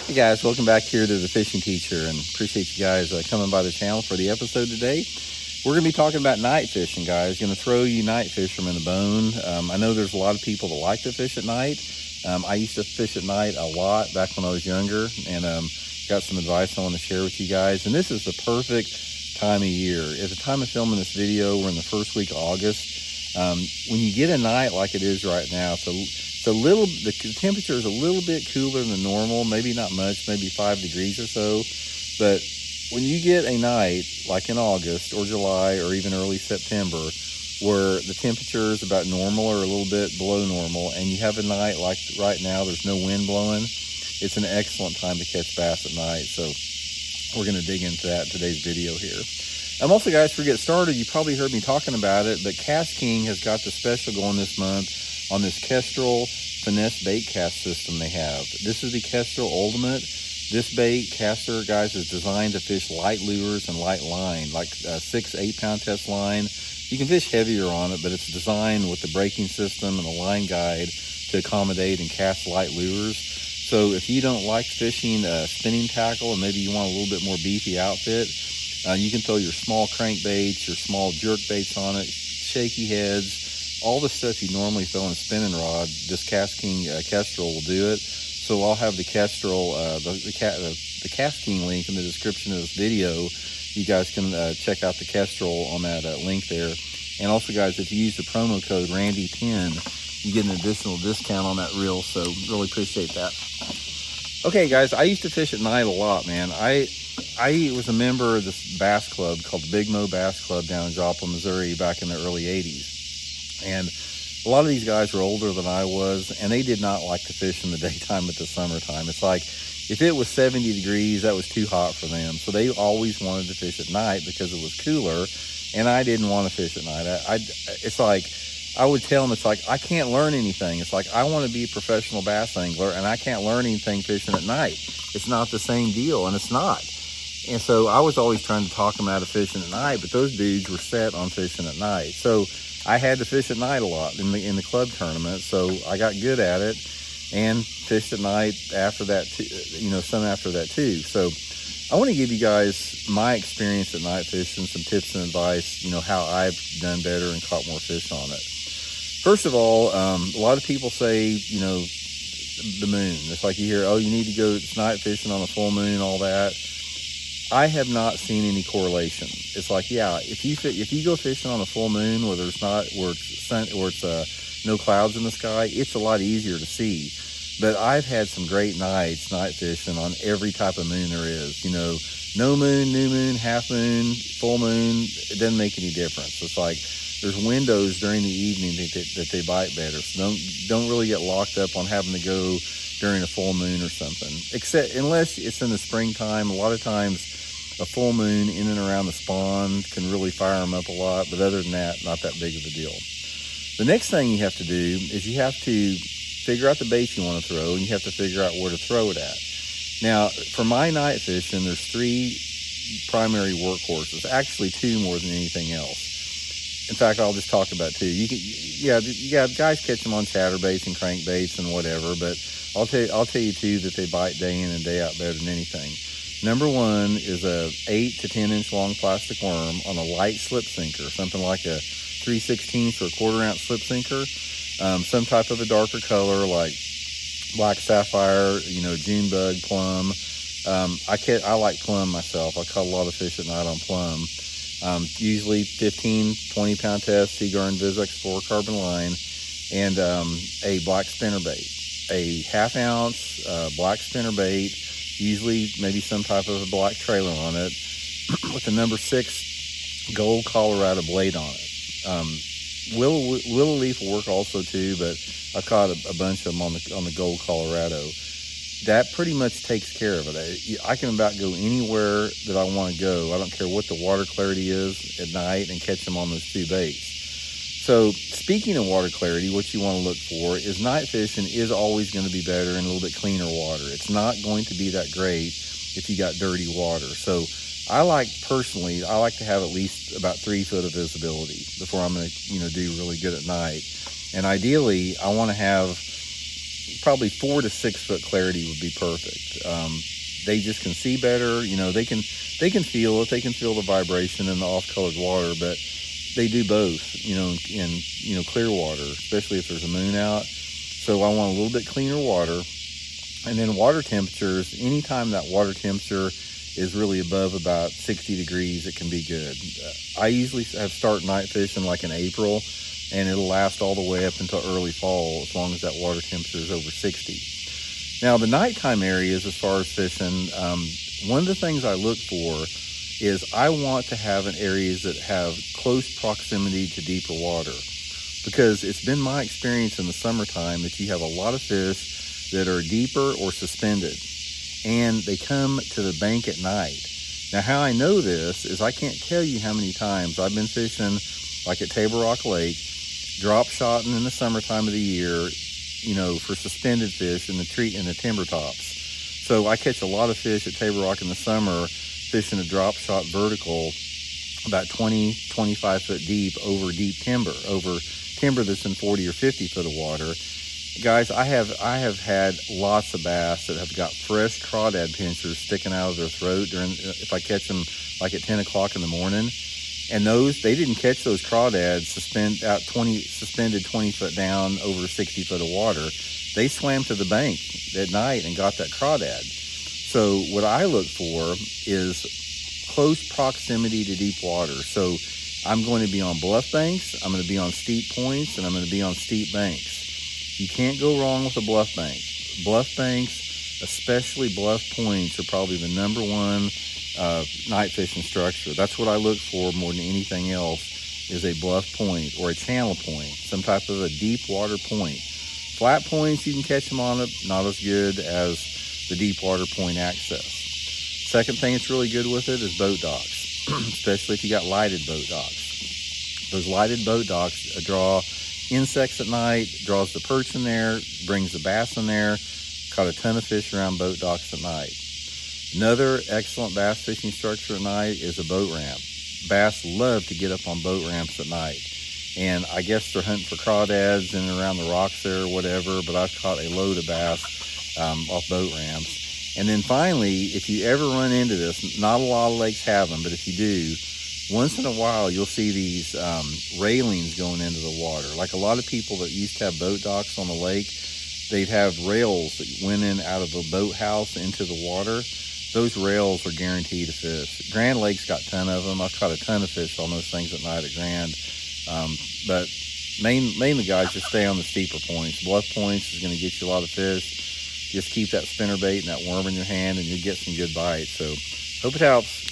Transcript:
Hey guys, welcome back here to the Fishing Teacher, and appreciate you guys coming by the channel for the episode today. We're going to be talking about night fishing, guys. Going to throw you night fishermen a bone. I know there's a lot of people that like to fish at night. I used to fish at night a lot back when I was younger, and got some advice I want to share with you guys. And this is the perfect time of year. At the time of filming this video, we're in the first week of August. When you get a night like it is right now, the temperature is a little bit cooler than normal, maybe not much, maybe 5 degrees or so. But when you get a night like in August or July or even early September, where the temperature is about normal or a little bit below normal, and you have a night like right now, there's no wind blowing, it's an excellent time to catch bass at night. So we're going to dig into that in today's video here. Also, guys, before we get started, you probably heard me talking about it, but Kastking has got the special going this month on this Kestrel Finesse bait cast system they have. This is the Kestrel Ultimate. This bait caster, guys, is designed to fish light lures and light line, like 6-8 pound test line. You can fish heavier on it, but it's designed with the braking system and the line guide to accommodate and cast light lures. So if you don't like fishing spinning tackle and maybe you want a little bit more beefy outfit, you can throw your small crankbaits, your small jerk baits on it, shaky heads, all the stuff you normally throw in a spinning rod. This Kastking Kestrel will do it. So I'll have the Kestrel, the Kastking link in the description of this video. You guys can check out the Kestrel on that link there. And also, guys, if you use the promo code Randy10, you get an additional discount on that reel. So really appreciate that. Okay, guys, I used to fish at night a lot, man. I was a member of this bass club called the Big Mo Bass Club down in Joplin, Missouri back in the early 80s. And a lot of these guys were older than I was, and they did not like to fish in the daytime at the summertime. It's like, if it was 70 degrees, that was too hot for them. So they always wanted to fish at night because it was cooler, and I didn't want to fish at night. It's like, I would tell them, it's like, I can't learn anything. It's like, I want to be a professional bass angler, and I can't learn anything fishing at night. It's not the same deal, and it's not. And so I was always trying to talk them out of fishing at night, but those dudes were set on fishing at night. So I had to fish at night a lot in the club tournament, so I got good at it and fished at night after that, some after that too. So I want to give you guys my experience at night fishing, some tips and advice, how I've done better and caught more fish on it. First of all, a lot of people say, the moon. It's like you hear, oh, you need to go night fishing on a full moon and all that. I have not seen any correlation. It's like, yeah, if you go fishing on a full moon where it's no clouds in the sky, it's a lot easier to see. But I've had some great nights night fishing on every type of moon there is. No moon, new moon, half moon, full moon. It doesn't make any difference. It's like there's windows during the evening that they bite better. So don't really get locked up on having to go during a full moon or something. Unless it's in the springtime. A lot of times a full moon in and around the spawn can really fire them up a lot, but other than that, not that big of a deal. The next thing you have to do is you have to figure out the bait you want to throw, and you have to figure out where to throw it at. Now, for my night fishing, there's 3 primary workhorses, actually 2 more than anything else. In fact, I'll just talk about 2. Guys catch them on chatterbaits and crankbaits and whatever, but I'll tell you 2 that they bite day in and day out better than anything. Number 1 is a 8 to 10 inch long plastic worm on a light slip sinker, something like a 3/16 or a 1/4 ounce slip sinker, some type of a darker color like black sapphire, June bug, plum. I like plum myself. I caught a lot of fish at night on plum. Usually 15, 20 pound test, Seaguar Invisex fluorocarbon line, and a black spinnerbait, a 1/2 ounce black spinnerbait. Usually maybe some type of a black trailer on it with the number 6 gold Colorado blade on it. Willow leaf will work also too, but I caught a bunch of them on the gold Colorado. That pretty much takes care of it. I can about go anywhere that I want to go. I don't care what the water clarity is at night and catch them on those 2 baits. So speaking of water clarity, what you want to look for is night fishing is always going to be better in a little bit cleaner water. It's not going to be that great if you got dirty water. So I like to have at least about 3 foot of visibility before I'm going to, do really good at night. And ideally, I want to have probably 4 to 6 foot clarity would be perfect. They just can see better. They can feel it. They can feel the vibration in the off-colored water, but they do both, in clear water, especially if there's a moon out. So I want a little bit cleaner water. And then water temperatures, anytime that water temperature is really above about 60 degrees, it can be good. I usually start night fishing like in April, and it'll last all the way up until early fall as long as that water temperature is over 60. Now, the nighttime areas, as far as fishing, one of the things I look for is I want to have in areas that have close proximity to deeper water, because it's been my experience in the summertime that you have a lot of fish that are deeper or suspended, and they come to the bank at night. Now, how I know this is I can't tell you how many times I've been fishing, like at Table Rock Lake, drop shotting in the summertime of the year, for suspended fish in the timber tops. So I catch a lot of fish at Table Rock in the summer fishing a drop shot vertical about 20, 25 foot deep over deep timber, over timber that's in 40 or 50 foot of water. Guys, I have had lots of bass that have got fresh crawdad pinchers sticking out of their throat if I catch them like at 10 o'clock in the morning. And they didn't catch those crawdads suspended 20 foot down over 60 foot of water. They swam to the bank at night and got that crawdad. So what I look for is close proximity to deep water. So I'm going to be on bluff banks, I'm going to be on steep points, and I'm going to be on steep banks. You can't go wrong with a bluff bank. Bluff banks, especially bluff points, are probably the number one night fishing structure. That's what I look for more than anything else, is a bluff point or a channel point, some type of a deep water point. Flat points, you can catch them on it, not as good as the deep water point access. Second thing that's really good with it is boat docks, especially if you got lighted boat docks. Those lighted boat docks draw insects at night, draws the perch in there, brings the bass in there. Caught a ton of fish around boat docks at night. Another excellent bass fishing structure at night is a boat ramp. Bass love to get up on boat ramps at night. And I guess they're hunting for crawdads in and around the rocks there or whatever, but I've caught a load of bass off boat ramps. And then finally, if you ever run into this, not a lot of lakes have them, but if you do, once in a while you'll see these railings going into the water. Like a lot of people that used to have boat docks on the lake, they'd have rails that went in out of a boathouse into the water. Those rails are guaranteed to fish. Grand Lake's got a ton of them. I've caught a ton of fish on those things at night at Grand. But mainly, guys, just stay on the steeper points. Bluff points is going to get you a lot of fish. Just keep that spinnerbait and that worm in your hand, and you'll get some good bites. So hope it helps.